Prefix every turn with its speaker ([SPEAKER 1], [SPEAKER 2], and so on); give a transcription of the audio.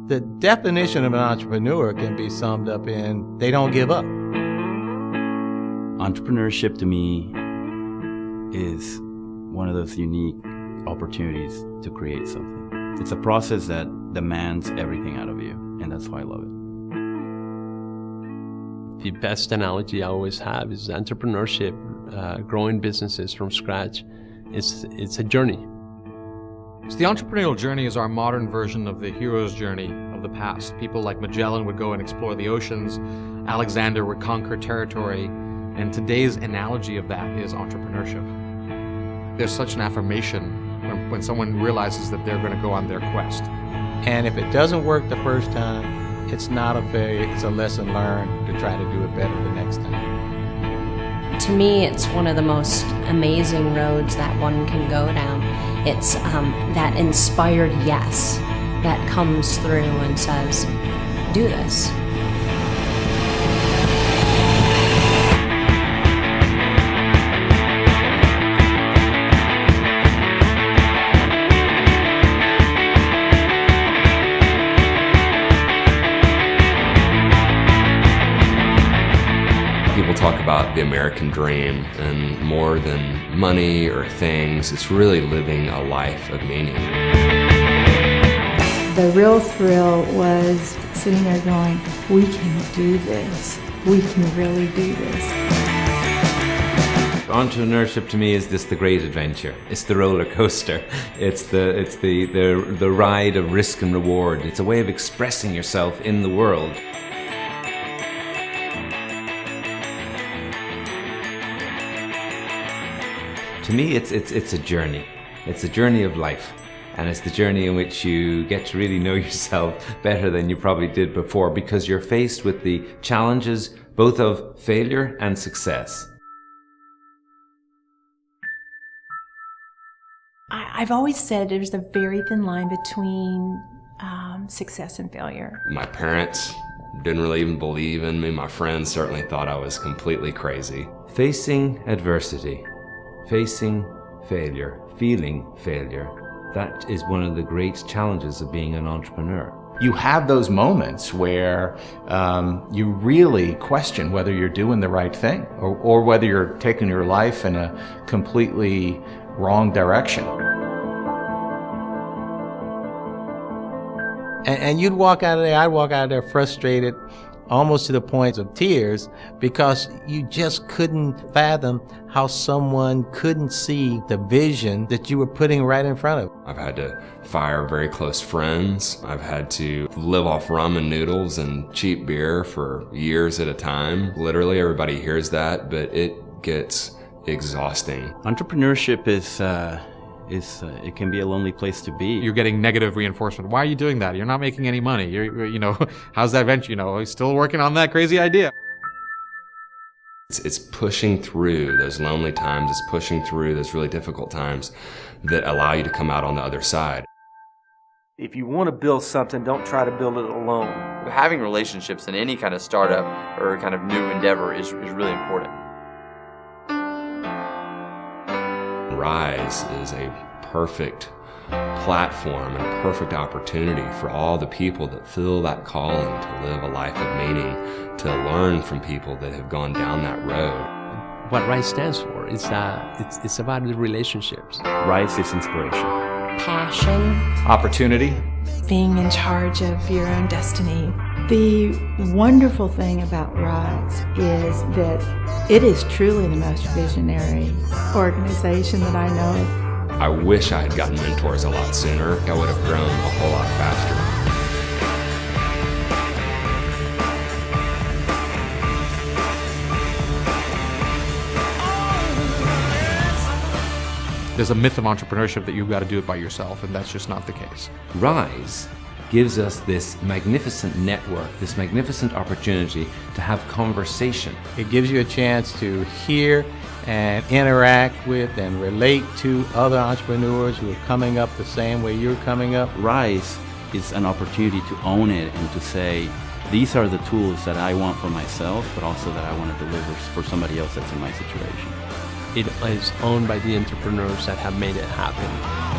[SPEAKER 1] The definition of an entrepreneur can be summed up in they don't give up.
[SPEAKER 2] Entrepreneurship to me is one of those unique opportunities to create something. It's a process that demands everything out of you, and that's why I love it.
[SPEAKER 3] The best analogy I always have is entrepreneurship, growing businesses from scratch. It's a journey.
[SPEAKER 4] So the entrepreneurial journey is our modern version of the hero's journey of the past. People like Magellan would go and explore the oceans, Alexander would conquer territory, and today's analogy of that is entrepreneurship. There's such an affirmation when someone realizes that they're going to go on their quest.
[SPEAKER 1] And if it doesn't work the first time, it's not a failure, it's a lesson learned to try to do it better the next time.
[SPEAKER 5] To me, it's one of the most amazing roads that one can go down. It's that inspired yes that comes through and says, do this.
[SPEAKER 6] People talk about the American dream, and more than money or things, it's really living a life of meaning.
[SPEAKER 7] The real thrill was sitting there going, we can do this. We can really do this.
[SPEAKER 8] Entrepreneurship to me is just the great adventure. It's the roller coaster. It's the ride of risk and reward. It's a way of expressing yourself in the world. To me, it's a journey. It's a journey of life. And it's the journey in which you get to really know yourself better than you probably did before, because you're faced with the challenges both of failure and success.
[SPEAKER 9] I've always said there's a very thin line between success and failure.
[SPEAKER 6] My parents didn't really even believe in me. My friends certainly thought I was completely crazy.
[SPEAKER 8] Facing adversity, facing failure, feeling failure, that is one of the great challenges of being an entrepreneur.
[SPEAKER 1] You have those moments where you really question whether you're doing the right thing or whether you're taking your life in a completely wrong direction. And you'd walk out of there, I'd walk out of there frustrated, almost to the point of tears, because you just couldn't fathom how someone couldn't see the vision that you were putting right in front of them.
[SPEAKER 6] I've had to fire very close friends. I've had to live off ramen noodles and cheap beer for years at a time. Literally, everybody hears that, but it gets exhausting.
[SPEAKER 2] Entrepreneurship it can be a lonely place to be.
[SPEAKER 4] You're getting negative reinforcement. Why are you doing that? You're not making any money. How's that venture? He's still working on that crazy idea.
[SPEAKER 6] It's pushing through those lonely times. It's pushing through those really difficult times that allow you to come out on the other side.
[SPEAKER 10] If you want to build something, don't try to build it alone.
[SPEAKER 11] Having relationships in any kind of startup or kind of new endeavor is really important.
[SPEAKER 6] Rise is a perfect platform and a perfect opportunity for all the people that feel that calling to live a life of meaning, to learn from people that have gone down that road.
[SPEAKER 3] What RISE stands for is it's about the relationships.
[SPEAKER 2] RISE is inspiration.
[SPEAKER 5] Passion.
[SPEAKER 1] Opportunity.
[SPEAKER 9] Being in charge of your own destiny.
[SPEAKER 7] The wonderful thing about RISE is that it is truly the most visionary organization that I know of.
[SPEAKER 6] I wish I had gotten mentors a lot sooner. I would have grown a whole lot faster.
[SPEAKER 4] There's a myth of entrepreneurship that you've got to do it by yourself, and that's just not the case.
[SPEAKER 8] RISE gives us this magnificent network, this magnificent opportunity to have conversation.
[SPEAKER 1] It gives you a chance to hear and interact with and relate to other entrepreneurs who are coming up the same way you're coming up.
[SPEAKER 2] RISE is an opportunity to own it and to say, these are the tools that I want for myself, but also that I want to deliver for somebody else that's in my situation.
[SPEAKER 3] It is owned by the entrepreneurs that have made it happen.